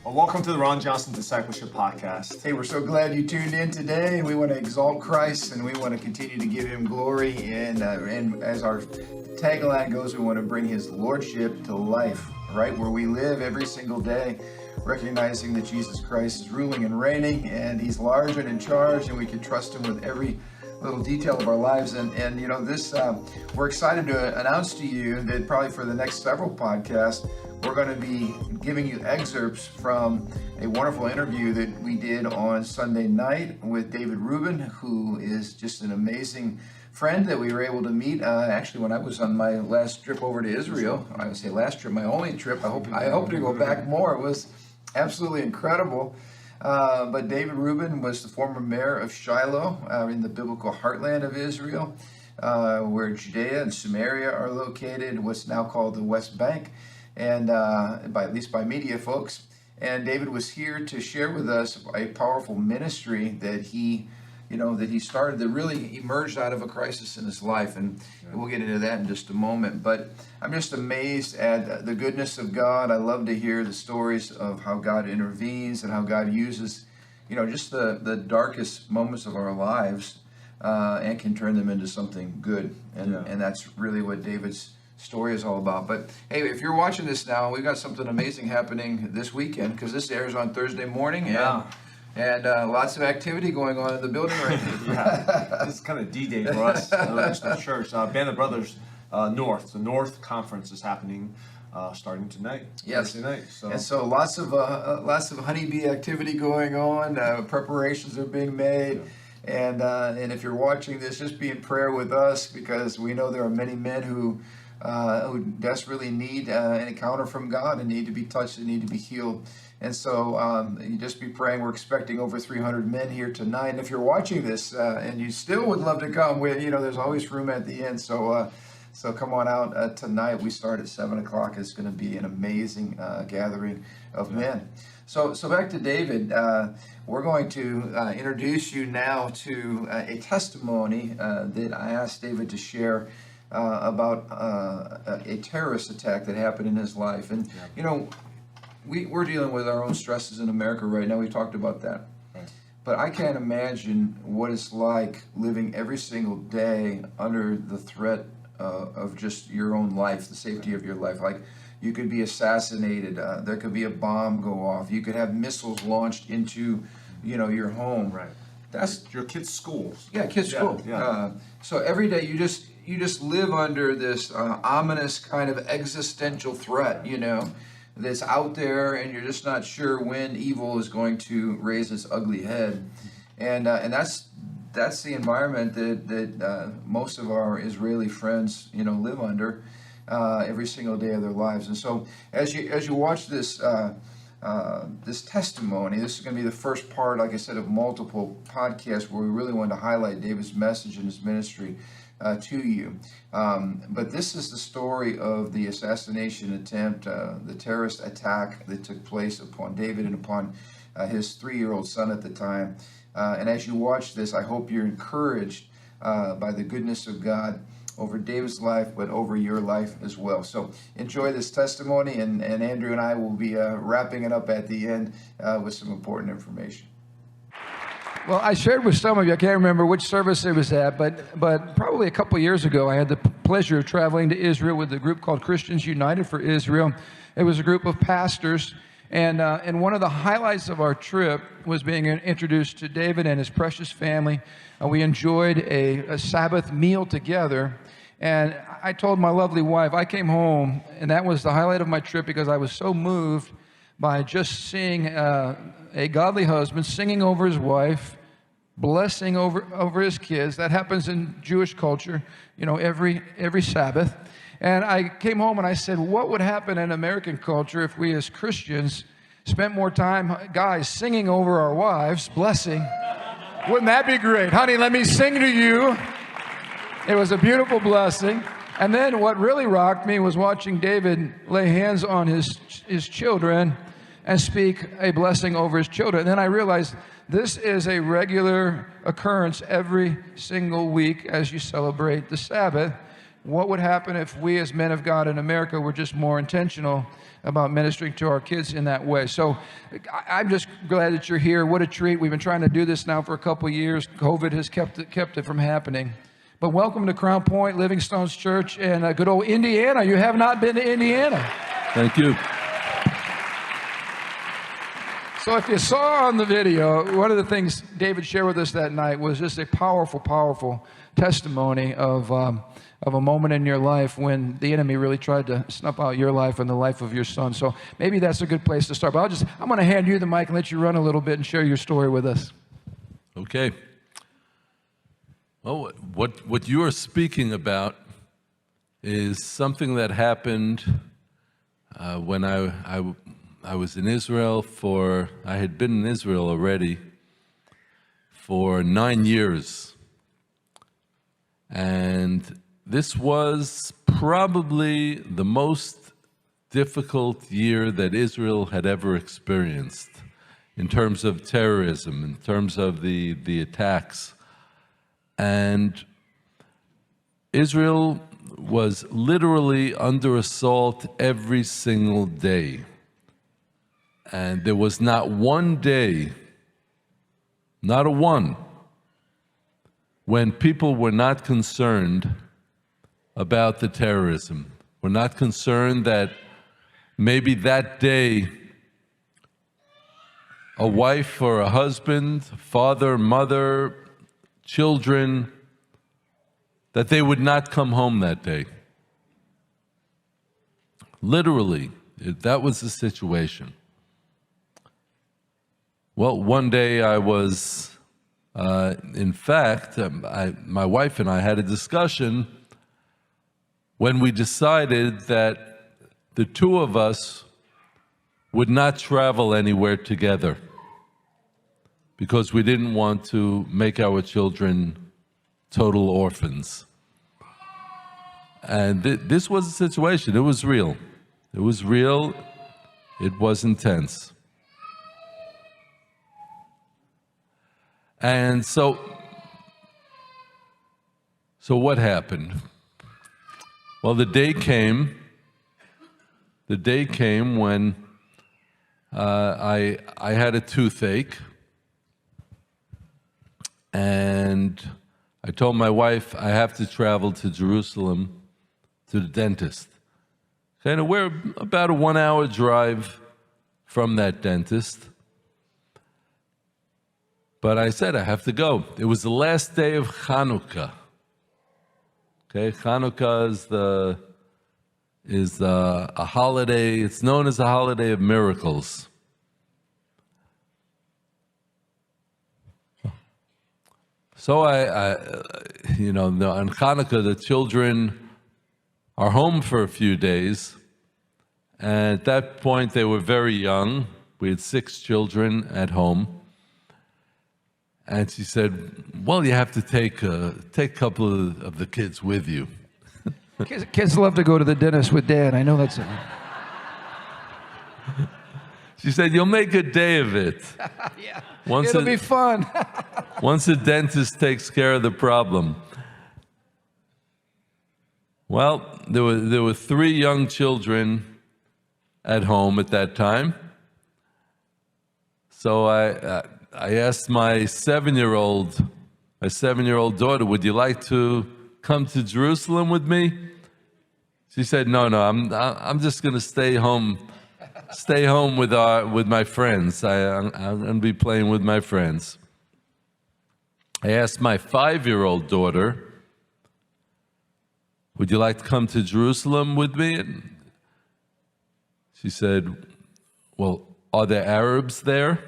Well, welcome to the Ron Johnson Discipleship Podcast. Hey, we're so glad you tuned in today. We want to exalt Christ and we want to continue to give him glory. And as our tagline goes, we want to bring his lordship to life, right where we live every single day, recognizing that Jesus Christ is ruling and reigning and he's large and in charge, and we can trust him with every little detail of our lives. And you know, this we're excited to announce to you that probably for the next several podcasts, we're going to be giving you excerpts from a wonderful interview that we did on Sunday night with David Rubin, who is just an amazing friend that we were able to meet. Actually, when I was on my last trip over to Israel, I would say last trip, my only trip. I hope to go back more. It was absolutely incredible. But David Rubin was the former mayor of Shiloh in the biblical heartland of Israel, where Judea and Samaria are located, what's now called the West Bank, and at least by media folks. And David was here to share with us a powerful ministry that he started that really emerged out of a crisis in his life. And we'll get into that in just a moment. But I'm just amazed at the goodness of God. I love to hear the stories of how God intervenes and how God uses, just the darkest moments of our lives and can turn them into something good. And that's really what David's story is all about. But hey, if you're watching this now, we've got something amazing happening this weekend, because this airs on Thursday morning. And lots of activity going on in the building right now. Yeah, this is kind of D-Day for us, the church. Band of Brothers North. The North Conference is happening starting tonight. Yes. Thursday night. And so lots of honeybee activity going on. Preparations are being made. Yeah. And if you're watching this, just be in prayer with us, because we know there are many men who desperately need an encounter from God and need to be touched and need to be healed. And so you just be praying. We're expecting over 300 men here tonight. And if you're watching this and you still would love to come, there's always room at the end. So come on out tonight. We start at 7 o'clock. It's going to be an amazing gathering of men. So back to David. We're going to introduce you now to a testimony that I asked David to share about a terrorist attack that happened in his life. And, we're dealing with our own stresses in America right now. We talked about that. Right. But I can't imagine what it's like living every single day under the threat of just your own life, the safety of your life. Like, you could be assassinated. There could be a bomb go off. You could have missiles launched into, your home. Right. That's your kids' schools. Yeah, kids' school. Yeah. So every day you just live under this ominous kind of existential threat, that's out there, and you're just not sure when evil is going to raise its ugly head. And that's the environment that most of our Israeli friends, live under every single day of their lives. And so as you watch this this testimony, this is going to be the first part, like I said, of multiple podcasts where we really want to highlight David's message and his ministry to you. But this is the story of the assassination attempt, the terrorist attack that took place upon David and upon his 3-year-old son at the time. And as you watch this, I hope you're encouraged by the goodness of God over David's life, but over your life as well. So enjoy this testimony, and Andrew and I will be wrapping it up at the end with some important information. Well, I shared with some of you, I can't remember which service it was at, but probably a couple years ago, I had the pleasure of traveling to Israel with a group called Christians United for Israel. It was a group of pastors, and one of the highlights of our trip was being introduced to David and his precious family. We enjoyed a Sabbath meal together, and I told my lovely wife, I came home, and that was the highlight of my trip, because I was so moved by just seeing a godly husband singing over his wife, blessing over his kids. That happens in Jewish culture, every Sabbath. And I came home and I said, what would happen in American culture if we as Christians spent more time, guys, singing over our wives, blessing? Wouldn't that be great? Honey, let me sing to you. It was a beautiful blessing. And then what really rocked me was watching David lay hands on his children and speak a blessing over his children. And then I realized this is a regular occurrence every single week as you celebrate the Sabbath, what would happen if we as men of God in America were just more intentional about ministering to our kids in that way. So I'm just glad that you're here. What a treat. We've been trying to do this now for a couple of years. COVID has kept it from happening. But welcome to Crown Point, Livingstone's Church, and good old Indiana. You have not been to Indiana. Thank you. So if you saw on the video, one of the things David shared with us that night was just a powerful, powerful testimony of a moment in your life when the enemy really tried to snuff out your life and the life of your son. So maybe that's a good place to start. But I'm going to hand you the mic and let you run a little bit and share your story with us. Okay. Well, what you are speaking about is something that happened when I was in Israel I had been in Israel already for 9 years. And this was probably the most difficult year that Israel had ever experienced in terms of terrorism, in terms of the attacks. And Israel was literally under assault every single day. And there was not one day, not a one, when people were not concerned about the terrorism, were not concerned that maybe that day a wife or a husband, father, mother, children, that they would not come home that day. Literally, that was the situation. Well, one day I was, in fact, my wife and I had a discussion when we decided that the two of us would not travel anywhere together because we didn't want to make our children total orphans. And this was a situation. It was real. It was real. It was intense. And so what happened? Well, the day came when I had a toothache, and I told my wife I have to travel to Jerusalem to the dentist. And we're about a 1-hour drive from that dentist. But I said, I have to go. It was the last day of Hanukkah. Okay, Hanukkah is a holiday. It's known as a holiday of miracles. So on Hanukkah, the children are home for a few days. And at that point, they were very young. We had 6 children at home. And she said, well, you have to take a couple of the kids with you. Kids love to go to the dentist with Dad. I know that's it. She said, you'll make a day of it. Yeah, it'll be fun. Once the dentist takes care of the problem. Well, there were 3 young children at home at that time. So I asked my 7-year-old daughter, would you like to come to Jerusalem with me? She said, no, I'm just going to stay home with my friends. I'm going to be playing with my friends. I asked my 5-year-old daughter, would you like to come to Jerusalem with me? And she said, well, are there Arabs there?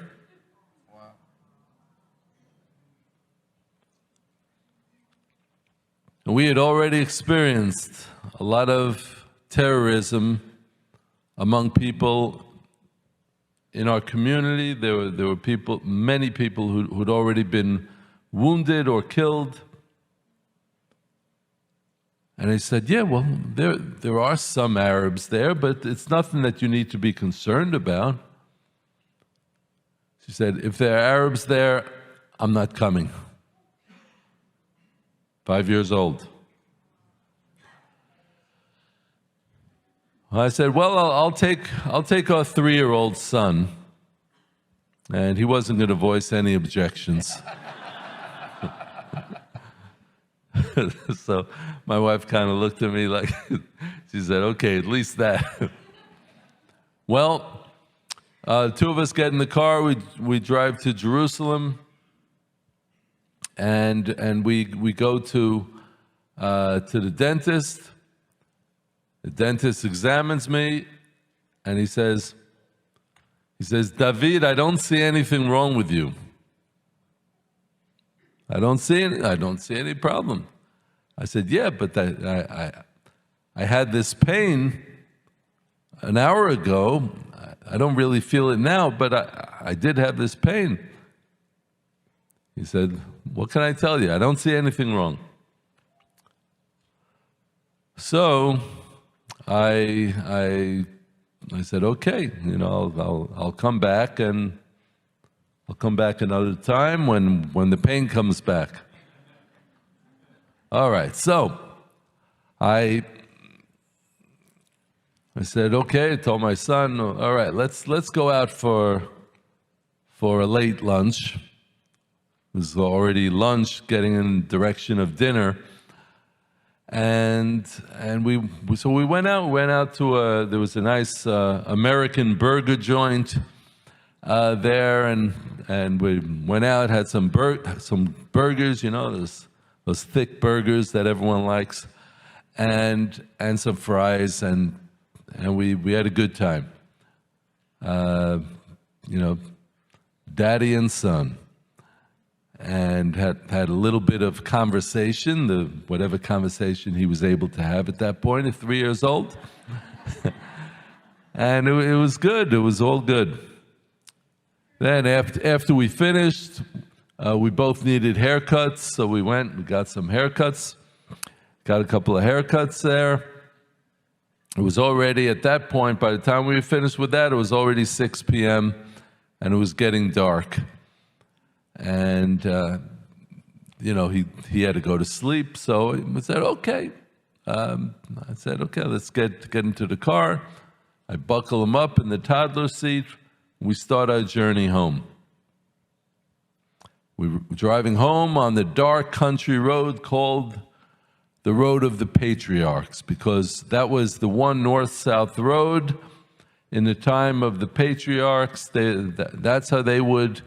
We had already experienced a lot of terrorism among people in our community. There were many people who'd already been wounded or killed. And I said, yeah, well, there are some Arabs there, but it's nothing that you need to be concerned about. She said, if there are Arabs there, I'm not coming. 5 years old. I said, well, I'll take our 3-year-old son. And he wasn't going to voice any objections. So my wife kind of looked at me like, she said, okay, at least that. Well, two of us get in the car, we drive to Jerusalem, and we go to the dentist. The dentist examines me, and he says, David, I don't see anything wrong with you. I don't see any problem. I said, yeah, but I had this pain an hour ago. I don't really feel it now, but I did have this pain. He said, what can I tell you? I don't see anything wrong. So I said, okay, I'll come back, and I'll come back another time when the pain comes back. All right, so I said, okay. I told my son, all right, let's go out for a late lunch. It was already lunch, getting in the direction of dinner. And we went out to there was a nice American burger joint there, and we went out, had some burgers, those thick burgers that everyone likes, and some fries, and we had a good time. Daddy and son. And had a little bit of conversation, whatever conversation he was able to have at that point at 3 years old. And it was good. It was all good. Then after we finished, we both needed haircuts, so we got some haircuts. Got a couple of haircuts there. It was already, at that point, by the time we were finished with that, it was already 6 p.m., and it was getting dark. And, he had to go to sleep, so I said, okay. Let's get into the car. I buckle him up in the toddler seat. We start our journey home. We were driving home on the dark country road called the Road of the Patriarchs, because that was the one north-south road in the time of the patriarchs. That's how they would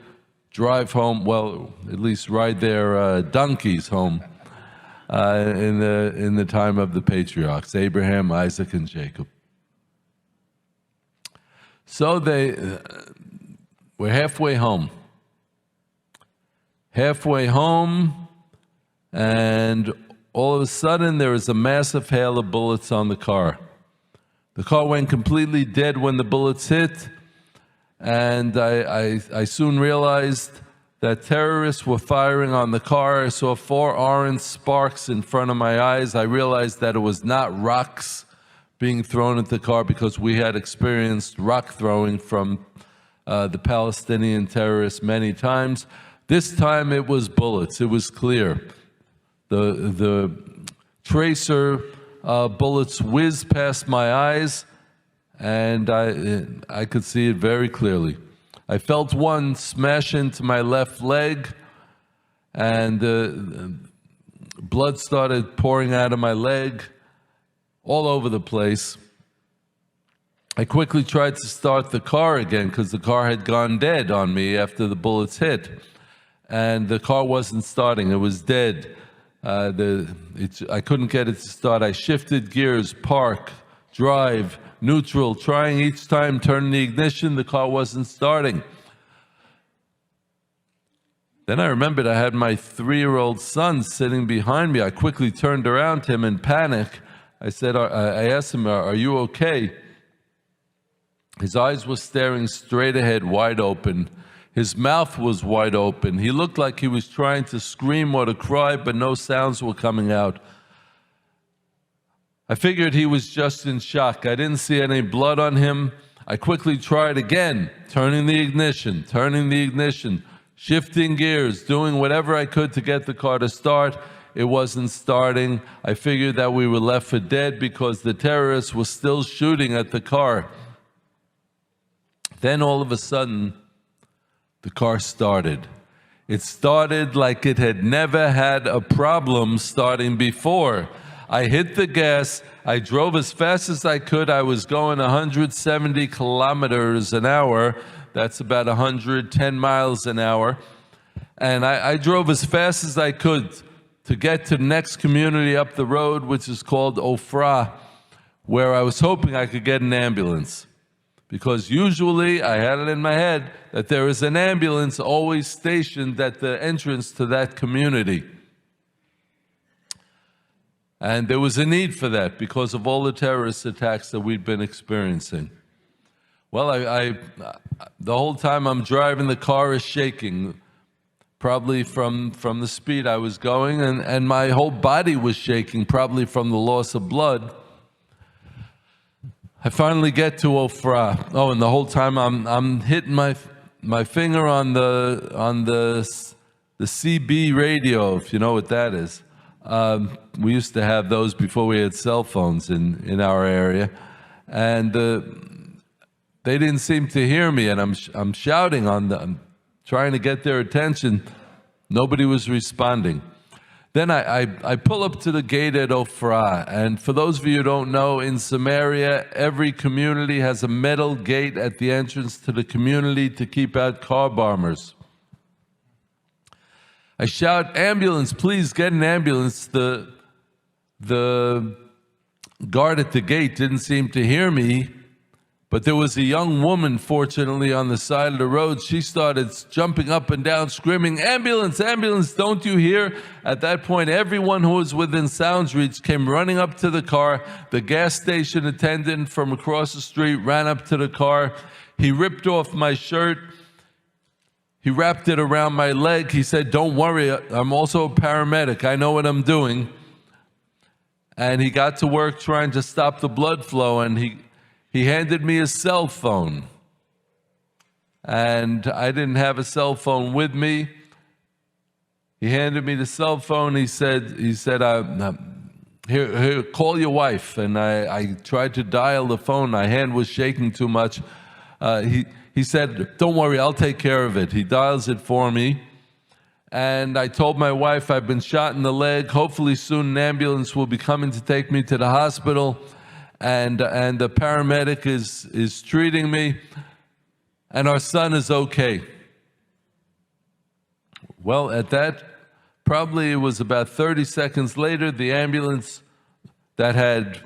drive home, well, at least ride their donkeys home in the time of the patriarchs, Abraham, Isaac, and Jacob. So we're halfway home. And all of a sudden there was a massive hail of bullets on the car. The car went completely dead when the bullets hit. And I soon realized that terrorists were firing on the car. I saw 4 orange sparks in front of my eyes. I realized that it was not rocks being thrown at the car, because we had experienced rock throwing from the Palestinian terrorists many times. This time it was bullets. It was clear. The tracer bullets whizzed past my eyes, and I could see it very clearly. I felt one smash into my left leg, and blood started pouring out of my leg all over the place. I quickly tried to start the car again, because the car had gone dead on me after the bullets hit, and the car wasn't starting. It was dead. I couldn't get it to start. I shifted gears, park, drive, neutral, trying each time, turning the ignition. The car wasn't starting. Then I remembered I had my 3-year-old son sitting behind me. I quickly turned around to him in panic. I asked him, are you okay? His eyes were staring straight ahead, wide open. His mouth was wide open. He looked like he was trying to scream or to cry, but no sounds were coming out. I figured he was just in shock. I didn't see any blood on him. I quickly tried again, turning the ignition, shifting gears, doing whatever I could to get the car to start. it wasn't starting. I figured that we were left for dead because the terrorists were still shooting at the car. Then all of a sudden, the car started. It started like it had never had a problem starting before. I hit the gas. I drove as fast as I could. I was going 170 kilometers an hour. That's about 110 miles an hour. And I drove as fast as I could to get to the next community up the road, which is called Ofra, where I was hoping I could get an ambulance. Because usually, I had it in my head, that there is an ambulance always stationed at the entrance to that community. And there was a need for that because of all the terrorist attacks that we'd been experiencing. Well, the whole time I'm driving, the car is shaking, probably from the speed I was going, and my whole body was shaking, probably from the loss of blood. I finally get to Ofra. Oh, and the whole time I'm hitting my finger on the CB radio, if you know what that is. We used to have those before we had cell phones in our area, and they didn't seem to hear me. And I'm shouting on them, trying to get their attention. Nobody was responding. Then I pull up to the gate at Ofra, and for those of you who don't know, in Samaria, every community has a metal gate at the entrance to the community to keep out car bombers. I shout, "Ambulance, please get an ambulance." The guard at the gate didn't seem to hear me, but there was a young woman, fortunately, on the side of the road. She started jumping up and down, screaming, "Ambulance, ambulance, don't you hear?" At that point, everyone who was within sound's reach came running up to the car. The gas station attendant from across the street ran up to the car. He ripped off my shirt. He wrapped it around my leg. He said, "Don't worry, I'm also a paramedic. I know what I'm doing." And he got to work trying to stop the blood flow, and he handed me a cell phone. And I didn't have a cell phone with me. He handed me the cell phone. He said, here, call your wife. And I tried to dial the phone. My hand was shaking too much. He said, "Don't worry, I'll take care of it." He dials it for me. And I told my wife, "I've been shot in the leg. Hopefully soon an ambulance will be coming to take me to the hospital. And the paramedic is treating me. And our son is okay." Well, at that, probably it was about 30 seconds later, the ambulance that had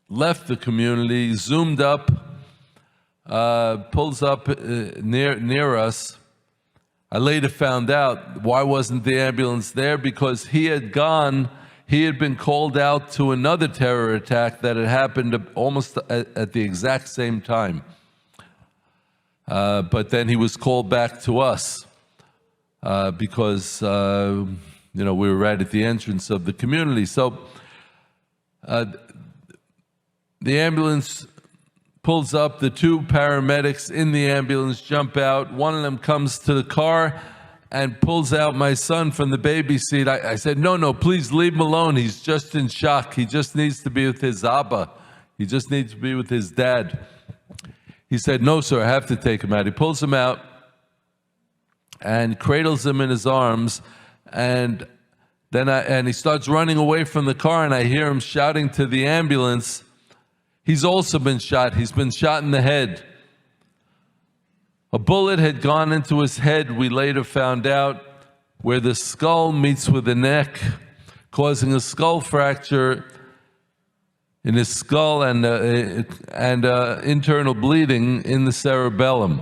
left the community zoomed up, pulls up near us. I later found out why wasn't the ambulance there, because he had been called out to another terror attack that had happened almost at the exact same time. But then he was called back to us because we were right at the entrance of the community. So the ambulance pulls up. The two paramedics in the ambulance jump out. One of them comes to the car and pulls out my son from the baby seat. I said, no, please leave him alone. He's just in shock. He just needs to be with his Abba. He just needs to be with his dad. He said, "No, sir, I have to take him out." He pulls him out and cradles him in his arms, and then he starts running away from the car, and I hear him shouting to the ambulance. He's also been shot. He's been shot in the head. A bullet had gone into his head, we later found out, where the skull meets with the neck, causing a skull fracture in his skull and internal bleeding in the cerebellum.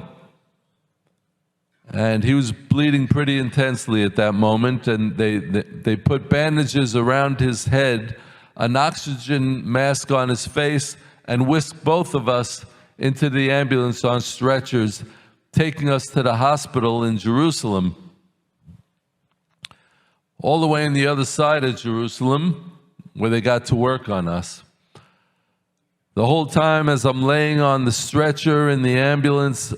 And he was bleeding pretty intensely at that moment, and they put bandages around his head, an oxygen mask on his face, and whisked both of us into the ambulance on stretchers, taking us to the hospital in Jerusalem. All the way on the other side of Jerusalem, where they got to work on us. The whole time as I'm laying on the stretcher in the ambulance,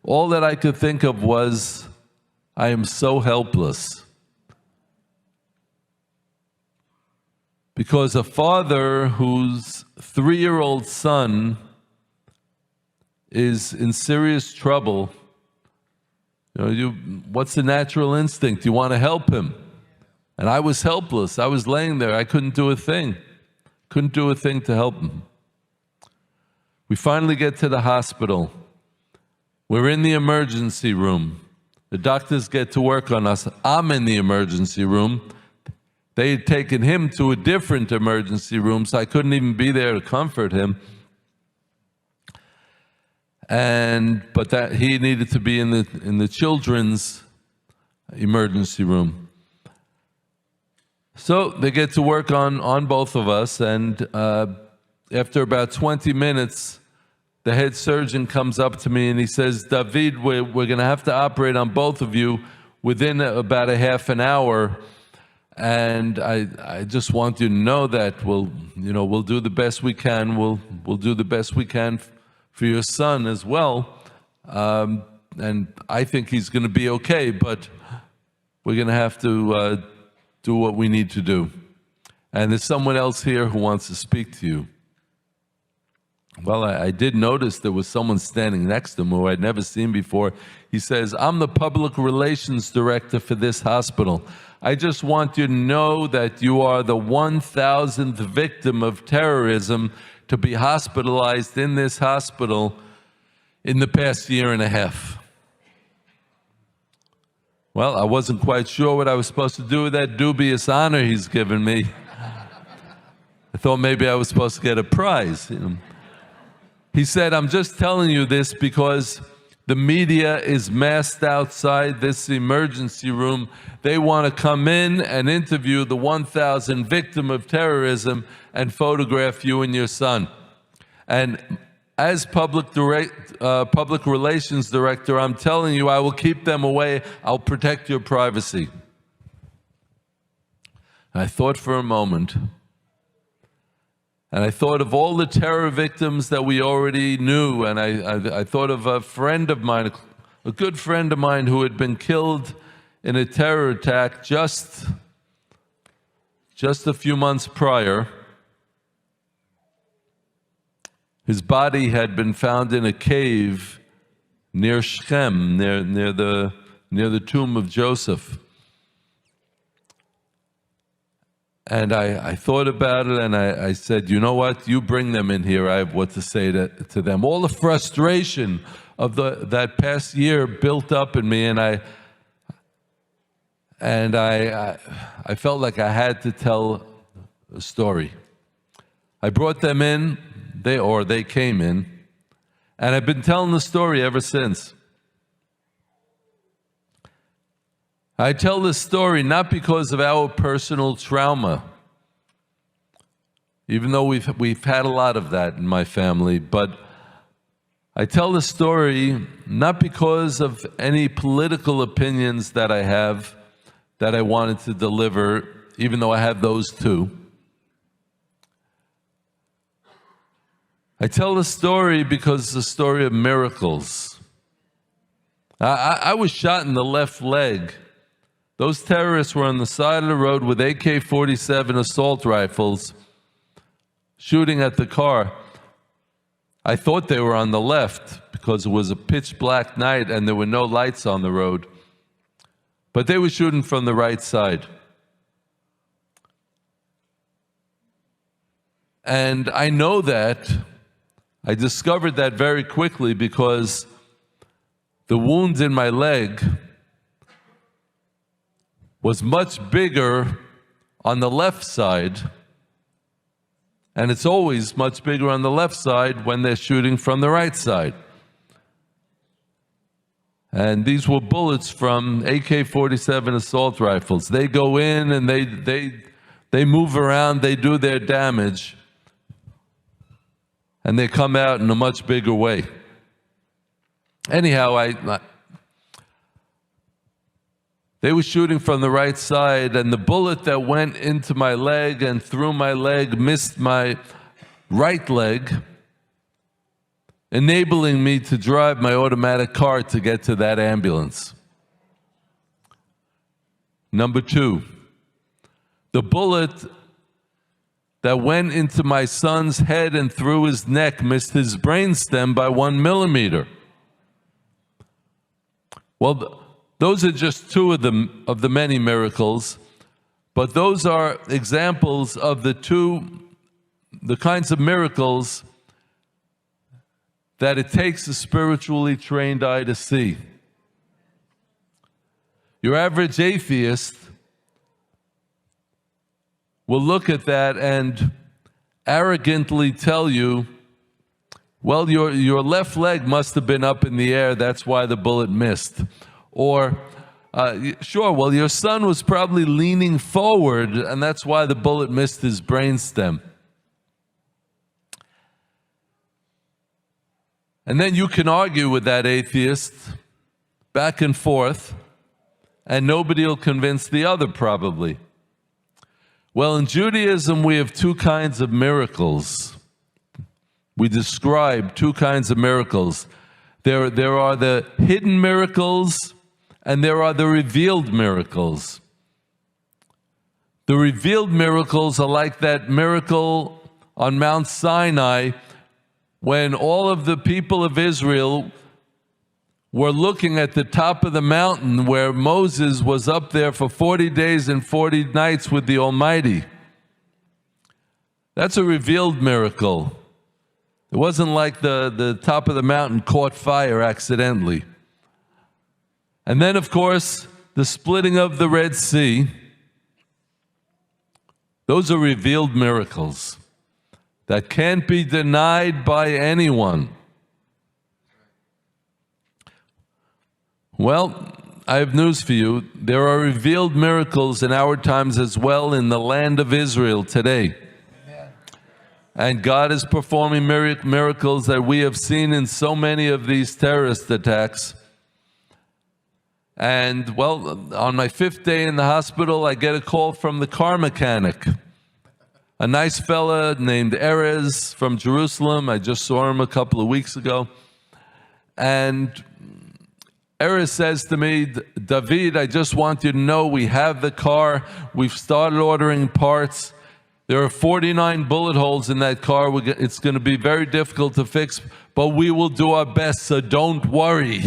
all that I could think of was, I am so helpless. because a father whose 3-year-old son is in serious trouble, what's the natural instinct? You want to help him. And I was helpless. I was laying there. I couldn't do a thing. Couldn't do a thing to help him. We finally get to the hospital. We're in the emergency room. The doctors get to work on us. I'm in the emergency room. They had taken him to a different emergency room, so I couldn't even be there to comfort him. But that he needed to be in the children's emergency room. So they get to work on both of us, and after about 20 minutes, the head surgeon comes up to me and he says, "David, we're going to have to operate on both of you within about a half an hour, and I just want you to know that we'll do the best we can. We'll do the best we can for your son as well, and I think he's going to be okay, but we're going to have to do what we need to do. And there's someone else here who wants to speak to you." Well, I did notice there was someone standing next to him who I'd never seen before. He says, "I'm the public relations director for this hospital. I just want you to know that you are the 1,000th victim of terrorism to be hospitalized in this hospital in the past year and a half." Well, I wasn't quite sure what I was supposed to do with that dubious honor he's given me. I thought maybe I was supposed to get a prize. He said, "I'm just telling you this because the media is massed outside this emergency room. They want to come in and interview the 1,000 victim of terrorism and photograph you and your son. And as public relations director, I'm telling you, I will keep them away. I'll protect your privacy." And I thought for a moment, and I thought of all the terror victims that we already knew, and I thought of a friend of mine, a good friend of mine who had been killed in a terror attack just a few months prior. His body had been found in a cave near Shechem, near the tomb of Joseph. And I thought about it, and I said, "You know what? You bring them in here. I have what to say to them." All the frustration of that past year built up in me, and I felt like I had to tell a story. I brought them in, they came in, and I've been telling the story ever since. I tell this story not because of our personal trauma, even though we've had a lot of that in my family, but I tell the story not because of any political opinions that I have that I wanted to deliver, even though I have those too. I tell the story because it's a story of miracles. I was shot in the left leg. Those terrorists were on the side of the road with AK-47 assault rifles shooting at the car. I thought they were on the left because it was a pitch black night and there were no lights on the road. But they were shooting from the right side. And I know that. I discovered that very quickly because the wound in my leg was much bigger on the left side, and it's always much bigger on the left side when they're shooting from the right side. And these were bullets from AK-47 assault rifles. They go in and they move around, they do their damage, and they come out in a much bigger way. Anyhow, they were shooting from the right side, and the bullet that went into my leg and through my leg missed my right leg, enabling me to drive my automatic car to get to that ambulance. Number two, the bullet that went into my son's head and through his neck missed his brainstem by 1 millimeter. Well, those are just two of the many miracles, but those are examples of the kinds of miracles that it takes a spiritually trained eye to see. Your average atheist will look at that and arrogantly tell you, well, your left leg must have been up in the air, that's why the bullet missed. Or, sure, well, your son was probably leaning forward, and that's why the bullet missed his brainstem. And then you can argue with that atheist back and forth, and nobody will convince the other, probably. Well, in Judaism, we have two kinds of miracles. We describe two kinds of miracles. There are the hidden miracles, and there are the revealed miracles. The revealed miracles are like that miracle on Mount Sinai when all of the people of Israel were looking at the top of the mountain where Moses was up there for 40 days and 40 nights with the Almighty. That's a revealed miracle. It wasn't like the top of the mountain caught fire accidentally. And then, of course, the splitting of the Red Sea. Those are revealed miracles that can't be denied by anyone. Well, I have news for you. There are revealed miracles in our times as well in the land of Israel today. Amen. And God is performing miracles that we have seen in so many of these terrorist attacks. And, well, on my 5th day in the hospital, I get a call from the car mechanic. A nice fella named Erez from Jerusalem. I just saw him a couple of weeks ago. And Erez says to me, David, I just want you to know we have the car. We've started ordering parts. There are 49 bullet holes in that car. It's going to be very difficult to fix, but we will do our best, so don't worry.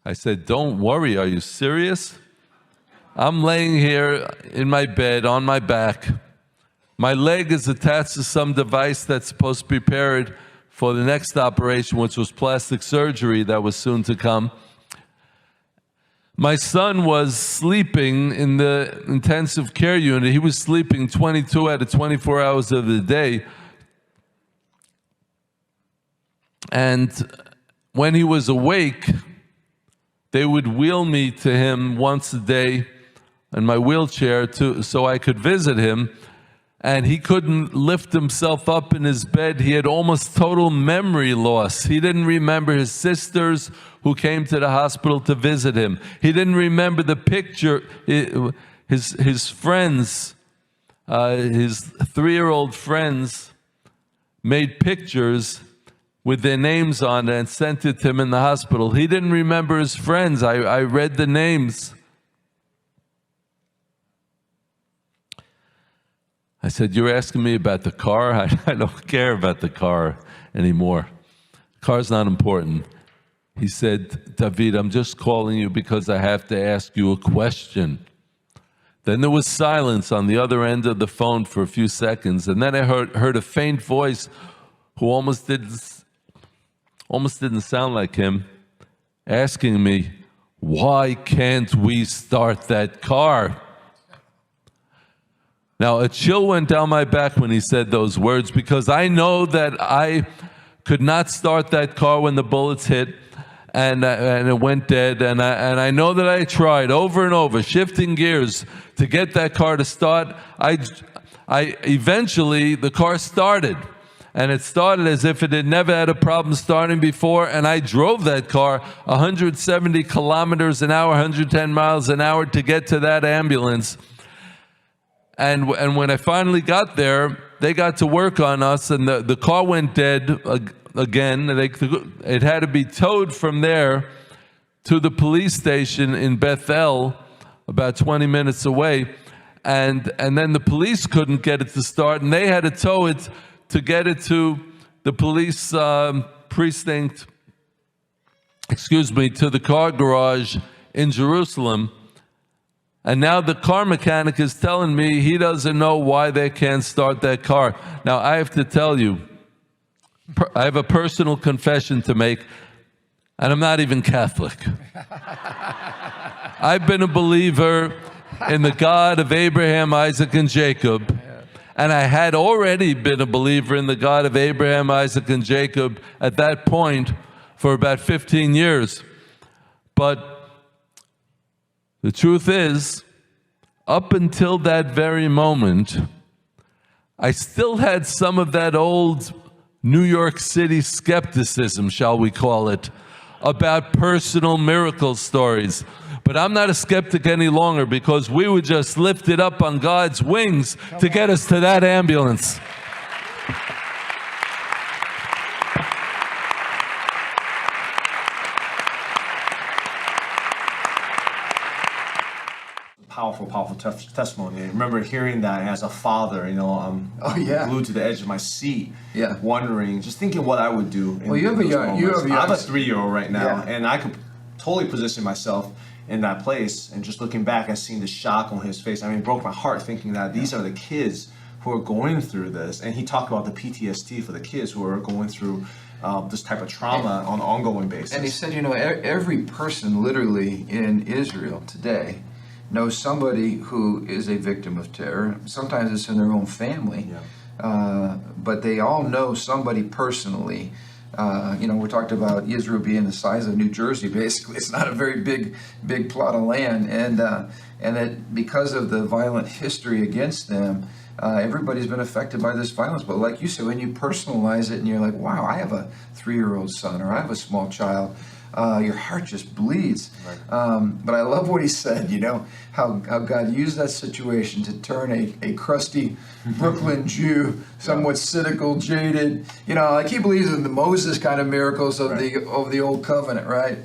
I said, don't worry, are you serious? I'm laying here in my bed on my back. My leg is attached to some device that's supposed to be prepared for the next operation, which was plastic surgery that was soon to come. My son was sleeping in the intensive care unit. He was sleeping 22 out of 24 hours of the day. And when he was awake, they would wheel me to him once a day in my wheelchair so I could visit him. And he couldn't lift himself up in his bed. He had almost total memory loss. He didn't remember his sisters who came to the hospital to visit him. He didn't remember the picture. His friends, his 3-year-old friends, made pictures with their names on it and sent it to him in the hospital. He didn't remember his friends. I read the names. I said, you're asking me about the car? I don't care about the car anymore. The car's not important. He said, David, I'm just calling you because I have to ask you a question. Then there was silence on the other end of the phone for a few seconds, and then I heard a faint voice who almost didn't sound like him, asking me, why can't we start that car? Now, a chill went down my back when he said those words, because I know that I could not start that car when the bullets hit, and it went dead. And I know that I tried over and over, shifting gears to get that car to start. I eventually, the car started. And it started as if it had never had a problem starting before, and I drove that car 170 kilometers an hour, 110 miles an hour to get to that ambulance. And when I finally got there, they got to work on us, and the car went dead again. It had to be towed from there to the police station in Bethel, about 20 minutes away. and then the police couldn't get it to start, and they had to tow it to get it to the police precinct, to the car garage in Jerusalem. And now the car mechanic is telling me he doesn't know why they can't start that car. Now, I have to tell you, I have a personal confession to make, and I'm not even Catholic. I've been a believer in the God of Abraham, Isaac, and Jacob. And I had already been a believer in the God of Abraham, Isaac, and Jacob at that point for about 15 years. But the truth is, up until that very moment, I still had some of that old New York City skepticism, shall we call it, about personal miracle stories. But I'm not a skeptic any longer, because we were just lifted up on God's wings to get us to that ambulance. Powerful testimony. I remember hearing that as a father, glued to the edge of my seat, wondering, just thinking what I would do. Well, I have a 3-year-old right now, and I could totally position myself in that place, and just looking back and seeing the shock on his face. I mean, it broke my heart thinking that these are the kids who are going through this. And he talked about the PTSD for the kids who are going through this type of trauma on an ongoing basis. And he said, every person literally in Israel today knows somebody who is a victim of terror. Sometimes it's in their own family, but they all know somebody personally. We talked about Israel being the size of New Jersey. Basically, it's not a very big plot of land, and that because of the violent history against them, everybody's been affected by this violence. But like you said, when you personalize it, and you're like, "Wow, I have a 3-year-old son, or I have a small child," your heart just bleeds. Right. But I love what he said. How God used that situation to turn a crusty Brooklyn Jew, somewhat cynical, jaded. Like he believes in the Moses kind of miracles of the old covenant, right?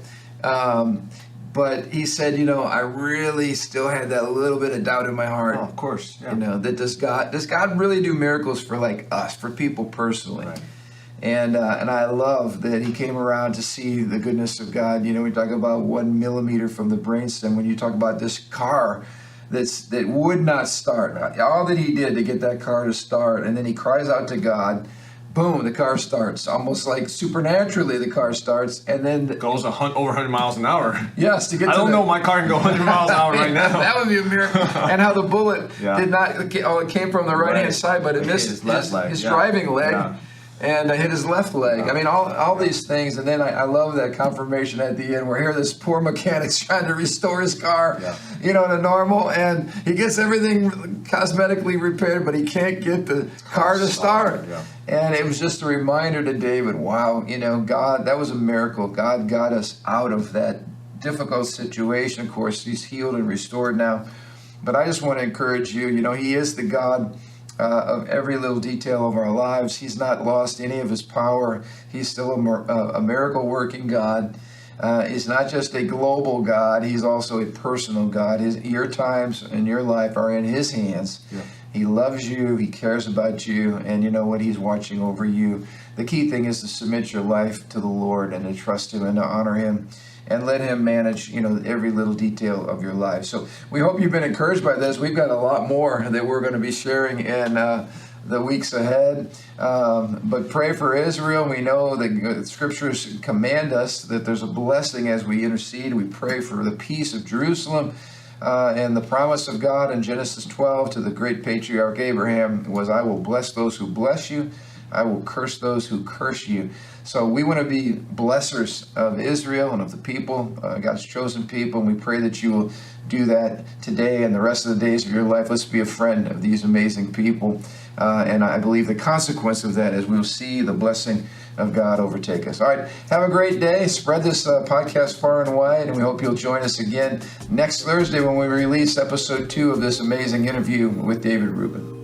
But he said, I really still had that little bit of doubt in my heart. Oh, of course. Yeah. That does God really do miracles for like us, for people personally? Right. And I love that he came around to see the goodness of God. We talk about 1 millimeter from the brainstem. When you talk about this car that would not start, all that he did to get that car to start, and then he cries out to God. Boom, the car starts. Almost like supernaturally, the car starts, and then it goes over 100 miles an hour. Yes, I don't know my car can go 100 miles an hour right now. That would be a miracle. And how the bullet did not. It came from the right-hand side, but it missed his driving leg. Yeah. And I hit his left leg. I mean, all these things. And then I love that confirmation at the end where here this poor mechanic's trying to restore his car, to normal. And he gets everything cosmetically repaired, but he can't get the car to start. Yeah. And it was just a reminder to David, wow, God, that was a miracle. God got us out of that difficult situation. Of course, he's healed and restored now. But I just want to encourage you, he is the God of every little detail of our lives. He's not lost any of his power. He's still a miracle-working God. He's not just a global God. He's also a personal God. Your times and your life are in his hands. Yeah. He loves you. He cares about you. And you know what? He's watching over you. The key thing is to submit your life to the Lord and to trust him and to honor him. And let him manage, every little detail of your life. So we hope you've been encouraged by this. We've got a lot more that we're going to be sharing in the weeks ahead. But pray for Israel. We know that scriptures command us that there's a blessing as we intercede. We pray for the peace of Jerusalem. And the promise of God in Genesis 12 to the great patriarch Abraham was, I will bless those who bless you. I will curse those who curse you. So we want to be blessers of Israel and of the people, God's chosen people, and we pray that you will do that today and the rest of the days of your life. Let's be a friend of these amazing people. And I believe the consequence of that is we'll see the blessing of God overtake us. All right, have a great day. Spread this podcast far and wide, and we hope you'll join us again next Thursday when we release episode 2 of this amazing interview with David Rubin.